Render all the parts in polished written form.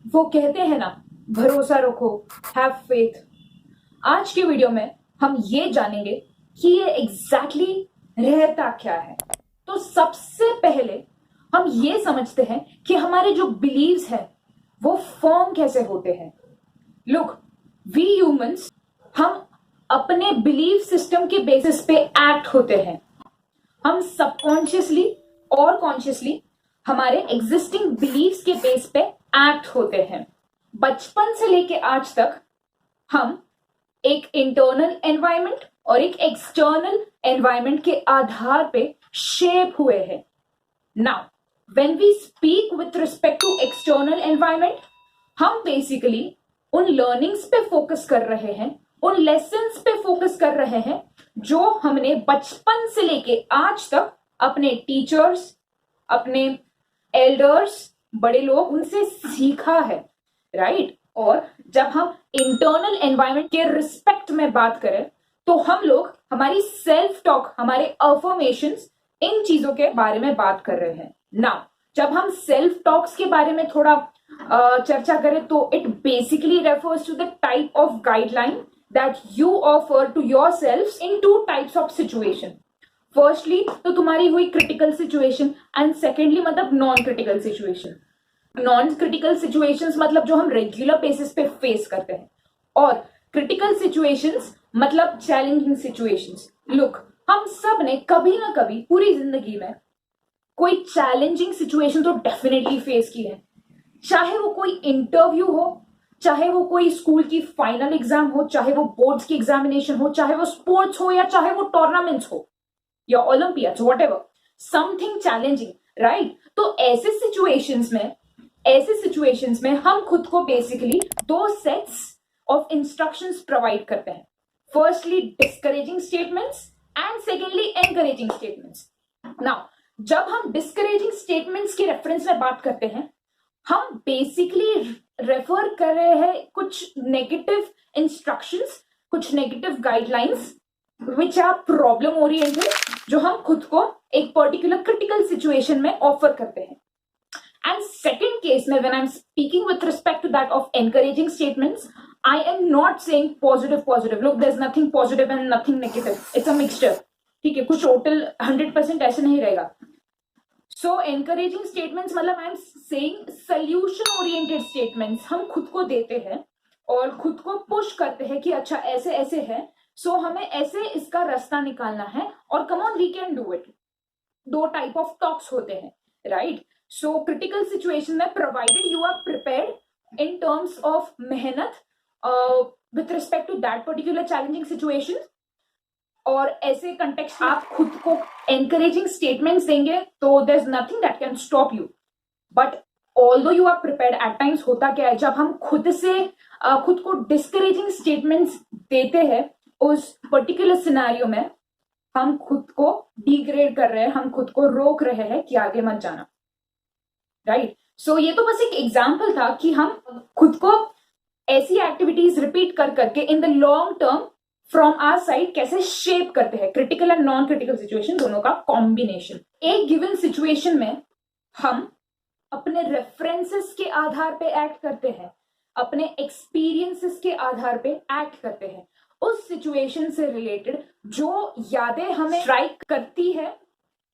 वो कहते हैं ना, भरोसा रखो, हैव फेथ। आज के वीडियो में हम ये जानेंगे कि ये एग्जैक्टली रहता क्या है। तो सबसे पहले हम ये समझते हैं कि हमारे जो बिलीव्स हैं वो फॉर्म कैसे होते हैं। लुक, वी ह्यूमंस, हम अपने बिलीव सिस्टम के बेसिस पे एक्ट होते हैं। हम सबकॉन्शियसली और कॉन्शियसली हमारे एग्जिस्टिंग बिलीव्स के बेस पे एक्ट होते हैं। बचपन से लेके आज तक हम एक इंटरनल एनवायरनमेंट और एक एक्सटर्नल एनवायरनमेंट के आधार पे शेप हुए हैं। Now when we speak with respect to external environment, हम बेसिकली उन लर्निंग्स पे फोकस कर रहे हैं, उन लेसन्स पे फोकस कर रहे हैं जो हमने बचपन से लेके आज तक अपने टीचर्स, अपने एल्डर्स, बड़े लोग उनसे सीखा है, राइट। और जब हम इंटरनल एनवायरनमेंट के रिस्पेक्ट में बात करें तो हम लोग हमारी सेल्फ टॉक, हमारे अफर्मेशंस, इन चीजों के बारे में बात कर रहे हैं। नाउ जब हम सेल्फ टॉक्स के बारे में थोड़ा चर्चा करें तो it basically refers to the type of guideline that you offer to yourself in two types of situation. Firstly तो तुम्हारी हुई क्रिटिकल सिचुएशन एंड सेकेंडली मतलब non critical situation. Non critical situations मतलब जो हम रेगुलर बेसिस पे face करते हैं, और क्रिटिकल सिचुएशंस मतलब चैलेंजिंग सिचुएशंस। लुक, हम सब ने कभी ना कभी पूरी जिंदगी में कोई चैलेंजिंग सिचुएशन तो डेफिनेटली फेस की है। चाहे वो कोई इंटरव्यू हो, चाहे वो कोई स्कूल की फाइनल एग्जाम हो, चाहे वो बोर्ड्स की एग्जामिनेशन हो, चाहे वो स्पोर्ट्स हो या चाहे वो टूर्नामेंट्स हो या Olympiads, whatever, something challenging, right. तो ऐसे सिचुएशंस में हम खुद को बेसिकली दो सेट्स ऑफ इंस्ट्रक्शंस प्रोवाइड करते हैं। Firstly discouraging statements and secondly encouraging statements. Now जब हम डिस्करेजिंग स्टेटमेंट्स के रेफरेंस में बात करते हैं, हम बेसिकली रेफर कर रहे हैं कुछ नेगेटिव इंस्ट्रक्शंस, कुछ negative guidelines which are problem oriented, जो हम खुद को एक पर्टिकुलर क्रिटिकल सिचुएशन में ऑफर करते हैं। एंड सेकेंड केस में when I am speaking with respect to that of encouraging statements, I am not saying positive. Look, there is nothing positive and nothing negative, it's a mixture, ठीक है। कुछ total 100% ऐसे नहीं रहेगा। सो encouraging statements मतलब I am saying solution oriented statements हम खुद को देते हैं और खुद को पुश करते हैं कि अच्छा ऐसे ऐसे है, सो हमें ऐसे इसका रास्ता निकालना है और come on we can do it. दो टाइप ऑफ टॉक्स होते हैं, राइट। सो क्रिटिकल सिचुएशन में provided you are prepared in terms of मेहनत with respect to that particular challenging situation, और ऐसे कंटेक्स्ट आप खुद को एनकरेजिंग स्टेटमेंट्स देंगे तो there is nothing that can stop you. But although you are prepared, at times होता क्या है, जब हम खुद को डिस्करेजिंग स्टेटमेंट्स देते हैं उस पर्टिकुलर सिनेरियो में हम खुद को डिग्रेड कर रहे हैं, हम खुद को रोक रहे हैं कि आगे मत जाना, राइट। सो ये तो बस एक एग्जाम्पल था कि हम खुद को ऐसी एक्टिविटीज रिपीट कर करके in the long term from our side कैसे शेप करते हैं critical and non critical situation, दोनों का कॉम्बिनेशन। एक गिवन सिचुएशन में हम अपने रेफरेंसेस के आधार पे एक्ट करते हैं, अपने एक्सपीरियंसेस के आधार पे एक्ट करते हैं। उस सिचुएशन से रिलेटेड जो यादें हमें स्ट्राइक करती है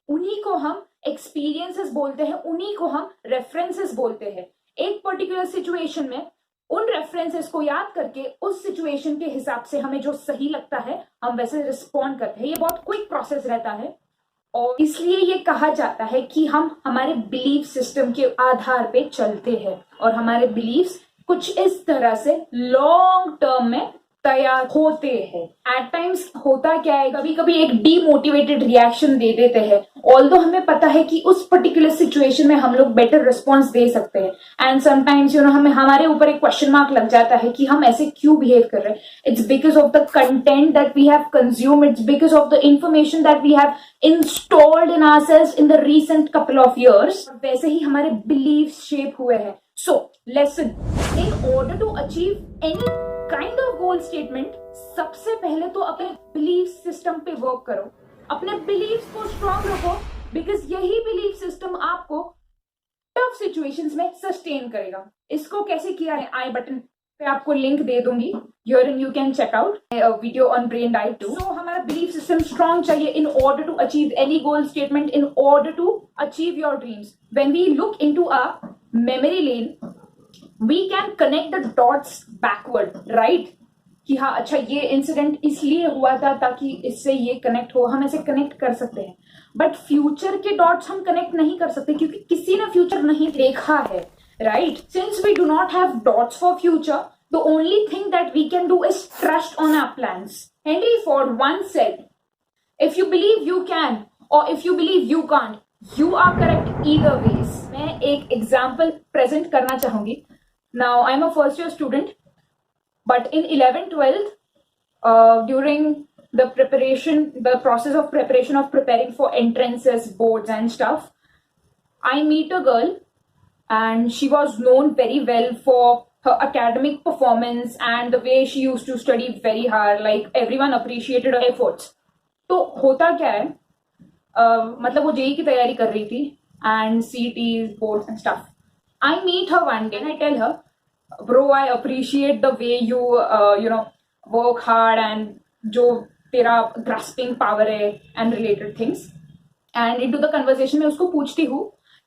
उन्हीं को हम एक्सपीरियंसेस बोलते हैं, उन्हीं को हम रेफरेंसेस बोलते हैं। एक पर्टिकुलर सिचुएशन में उन रेफरेंसेस को याद करके उस सिचुएशन के हिसाब से हमें जो सही लगता है हम वैसे रिस्पॉन्ड करते हैं। ये बहुत क्विक प्रोसेस रहता है और इसलिए ये कहा जाता है कि हम हमारे बिलीफ सिस्टम के आधार पे चलते हैं और हमारे बिलीफ्स कुछ इस तरह से लॉन्ग टर्म में तैयार होते हैं। एट टाइम्स होता क्या है, कभी कभी एक डीमोटिवेटेड रिएक्शन दे देते हैं, ऑल्दो हमें पता है कि उस पर्टिकुलर सिचुएशन में हम लोग बेटर रिस्पॉन्स दे सकते हैं। एंड समटाइम्स हमें हमारे ऊपर एक क्वेश्चन मार्क लग जाता है कि हम ऐसे क्यों बिहेव कर रहे हैं। It's because of the content that we have consume, it's because of the information that we have installed in ourselves in the recent couple of years. वैसे ही हमारे बिलीव्स शेप हुए हैं। So lesson, in order to achieve any kind of goal statement, सबसे पहले तो अपने belief system पे वर्क करो, अपने बिलीव्स को स्ट्रॉन्ग रखो, बिकॉज यही बिलीफ सिस्टम आपको टफ सिचुएशंस में सस्टेन करेगा। इसको कैसे किया है आई बटन पे आपको लिंक दे दूंगी, here and you can check out video on brain diet too. So हमारा बिलीफ सिस्टम स्ट्रॉन्ग चाहिए in order to achieve any goal statement, in order to achieve your dreams. When we look into a memory lane we can connect the dots backward, right? कि हाँ अच्छा ये incident इसलिए हुआ था ताकि इससे ये कनेक्ट हो, हम ऐसे कनेक्ट कर सकते हैं। बट फ्यूचर के डॉट्स हम कनेक्ट नहीं कर सकते क्योंकि किसी ने फ्यूचर नहीं देखा है, right? Since we do not have dots for future, the only thing that we can do is trust on our plans. Henry Ford once said, if you believe you can or if you believe you can't, you are correct either ways. मैं एक example present करना चाहूंगी। Now I am a first year student, but in 11th 12th during the process of preparation of preparing for entrances, boards and stuff, I meet a girl and she was known very well for her academic performance and the way she used to study very hard, like everyone appreciated her efforts. तो होता क्या है, मतलब वो JEE की तैयारी कर रही थी and CETs, boards and stuff. I meet her one day and I tell her, bro, I appreciate the way you work hard and जो तेरा grasping power है and related things. And into the conversation में उसको पूछती हूँ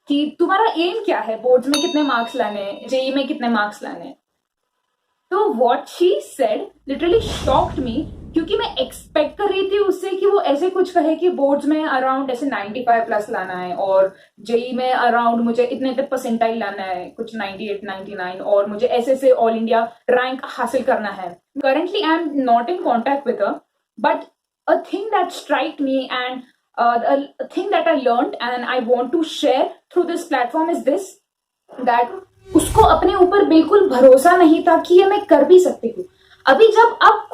कि तुम्हारा M क्या है, बोर्ड्स में कितने मार्क्स लाने हैं, जेई में कितने मार्क्स लाने हैं। तो what she said literally shocked me, क्योंकि मैं एक्सपेक्ट कर रही थी उससे कि वो ऐसे कुछ कहे कि बोर्ड्स में अराउंड ऐसे 95 प्लस लाना है और जेई में अराउंड मुझे इतने तक परसेंटाइल लाना है, कुछ 98 99, और मुझे ऐसे से ऑल इंडिया रैंक हासिल करना है। Currently I am not in contact with her, but a thing that strike me and a thing that I learned and I want to share through this platform is this, that उसको अपने ऊपर बिल्कुल भरोसा नहीं था कि ये मैं कर भी सकती हूँ। अभी जब आप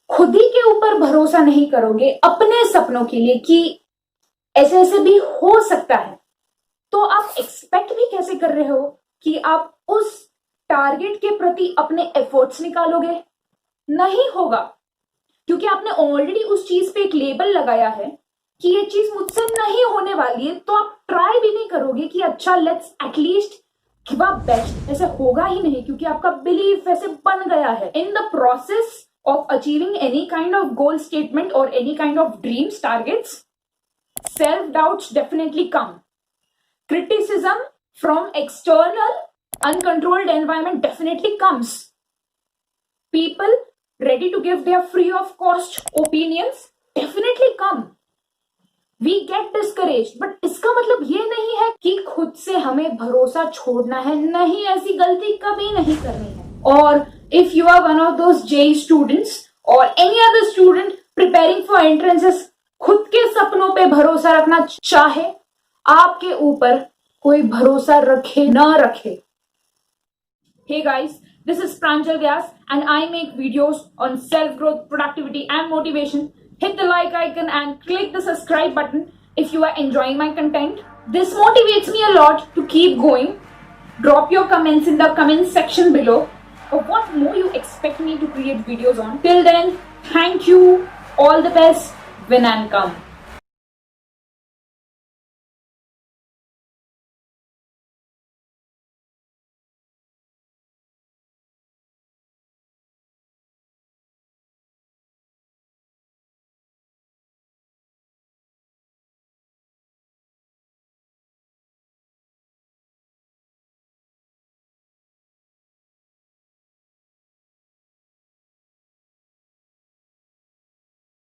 खुद ही के ऊपर भरोसा नहीं करोगे अपने सपनों के लिए कि ऐसे ऐसे भी हो सकता है, तो आप एक्सपेक्ट भी कैसे कर रहे हो कि आप उस टारगेट के प्रति अपने एफर्ट्स निकालोगे? नहीं होगा, क्योंकि आपने ऑलरेडी उस चीज पे एक लेबल लगाया है कि ये चीज मुझसे नहीं होने वाली है, तो आप ट्राई भी नहीं करोगे कि अच्छा let's at least give a best. ऐसे होगा ही नहीं, क्योंकि आपका बिलीफ ऐसे बन गया है। In the process of achieving any kind of goal statement or any kind of dreams, targets, self-doubts definitely come. Criticism from external, uncontrolled environment definitely comes. People ready to give their free of cost opinions definitely come. We get discouraged, but इसका मतलब ये नहीं है कि खुद से हमें भरोसा छोड़ना है। नहीं, ऐसी गलती कभी नहीं करनी है। और if you are one of those JEE students or any other student preparing for entrances, खुद के सपनों पे भरोसा रखना चाहे, आपके ऊपर कोई भरोसा रखे ना रखे। Hey guys, this is Pranjal Vyas and I make videos on self-growth, productivity and motivation. Hit the like icon and click the subscribe button if you are enjoying my content. This motivates me a lot to keep going. Drop your comments in the comment section below of what more you expect me to create videos on. Till then, thank you, all the best, win and come.